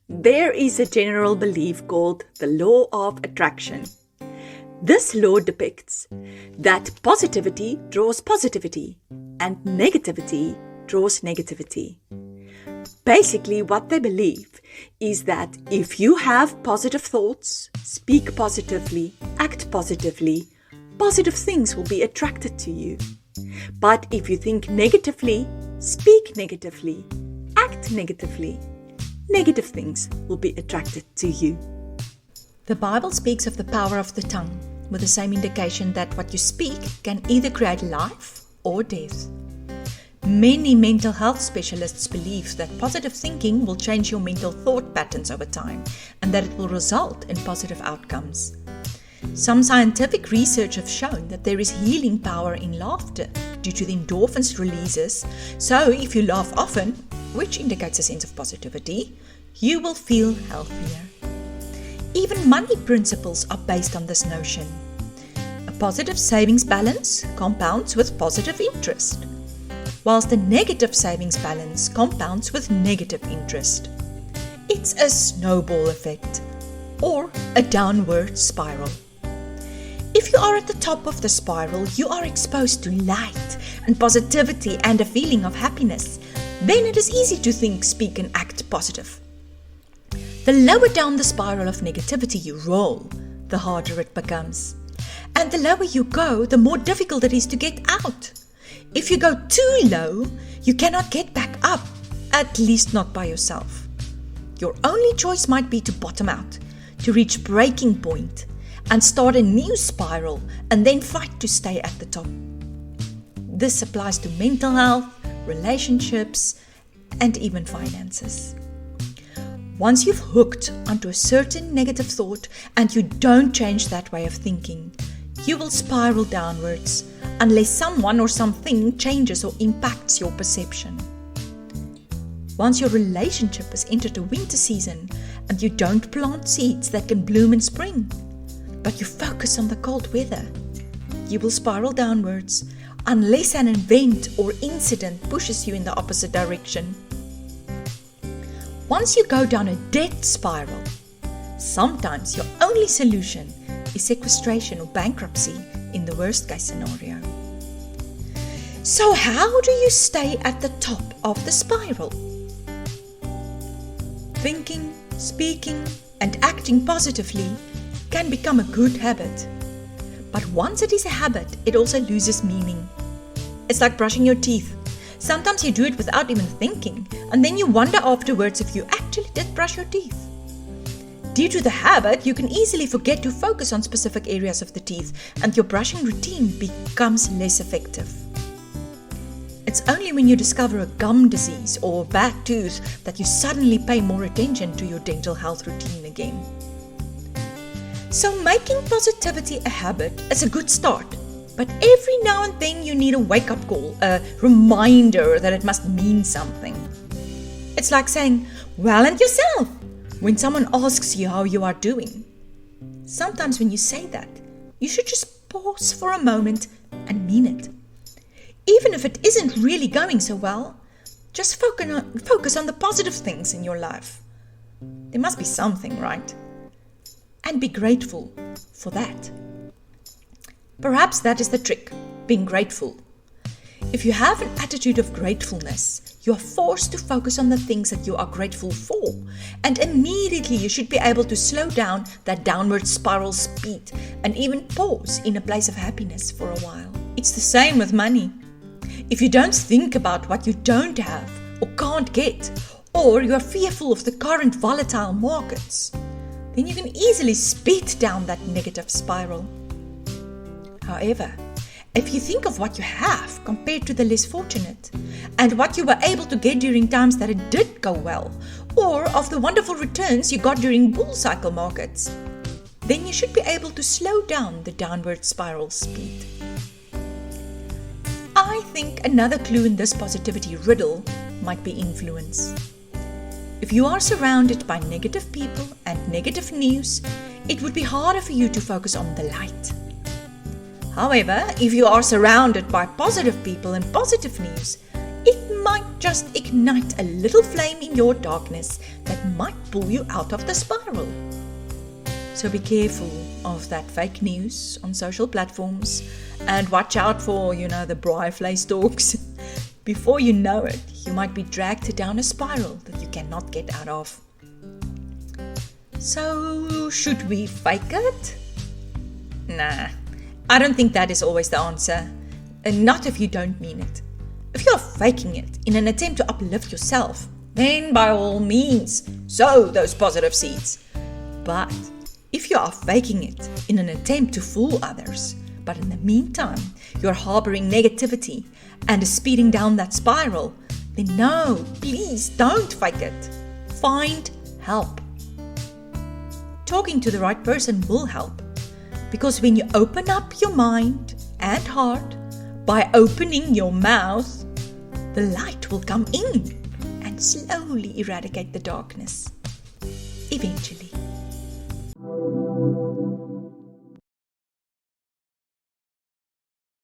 There is a general belief called the law of attraction. This law depicts that positivity draws positivity and negativity draws negativity. Basically, what they believe is that if you have positive thoughts, speak positively, act positively, positive things will be attracted to you. But if you think negatively, speak negatively, act negatively, negative things will be attracted to you. The Bible speaks of the power of the tongue, with the same indication that what you speak can either create life or death. Many mental health specialists believe that positive thinking will change your mental thought patterns over time and that it will result in positive outcomes. Some scientific research have shown that there is healing power in laughter due to the endorphins releases, so if you laugh often, which indicates a sense of positivity, you will feel healthier. Even money principles are based on this notion. A positive savings balance compounds with positive interest, whilst a negative savings balance compounds with negative interest. It's a snowball effect, or a downward spiral. If you are at the top of the spiral, you are exposed to light and positivity and a feeling of happiness. Then it is easy to think, speak, and act positive. The lower down the spiral of negativity you roll, the harder it becomes. And the lower you go, the more difficult it is to get out. If you go too low, you cannot get back up, at least not by yourself. Your only choice might be to bottom out, to reach breaking point, and start a new spiral, and then fight to stay at the top. This applies to mental health, relationships, and even finances. Once you've hooked onto a certain negative thought and you don't change that way of thinking, you will spiral downwards unless someone or something changes or impacts your perception. Once your relationship has entered a winter season and you don't plant seeds that can bloom in spring, but you focus on the cold weather, you will spiral downwards unless an event or incident pushes you in the opposite direction. Once you go down a death spiral, sometimes your only solution is sequestration or bankruptcy in the worst case scenario. So how do you stay at the top of the spiral? Thinking, speaking, and acting positively can become a good habit. But once it is a habit, it also loses meaning. It's like brushing your teeth. Sometimes you do it without even thinking, and then you wonder afterwards if you actually did brush your teeth. Due to the habit, you can easily forget to focus on specific areas of the teeth, and your brushing routine becomes less effective. It's only when you discover a gum disease or a bad tooth that you suddenly pay more attention to your dental health routine again. So making positivity a habit is a good start, but every now and then you need a wake-up call, a reminder that it must mean something. It's like saying, "Well, and yourself?" when someone asks you how you are doing. Sometimes when you say that, you should just pause for a moment and mean it. Even if it isn't really going so well, just focus on the positive things in your life. There must be something, right? And be grateful for that. Perhaps that is the trick, being grateful. If you have an attitude of gratefulness, you are forced to focus on the things that you are grateful for, and immediately you should be able to slow down that downward spiral speed and even pause in a place of happiness for a while. It's the same with money. If you don't think about what you don't have or can't get, or you are fearful of the current volatile markets, then you can easily speed down that negative spiral. However, if you think of what you have compared to the less fortunate, and what you were able to get during times that it did go well, or of the wonderful returns you got during bull cycle markets, then you should be able to slow down the downward spiral speed. I think another clue in this positivity riddle might be influence. If you are surrounded by negative people and negative news, it would be harder for you to focus on the light. However, if you are surrounded by positive people and positive news, it might just ignite a little flame in your darkness that might pull you out of the spiral. So be careful of that fake news on social platforms and watch out for, the bri-flay stalks. Before you know it, you might be dragged down a spiral that you cannot get out of. So, should we fake it? Nah, I don't think that is always the answer. And not if you don't mean it. If you're faking it in an attempt to uplift yourself, then by all means, sow those positive seeds. But if you are faking it in an attempt to fool others, but in the meantime, you're harboring negativity and is speeding down that spiral, then no, please don't fake it. Find help. Talking to the right person will help, because when you open up your mind and heart by opening your mouth, the light will come in and slowly eradicate the darkness. Eventually.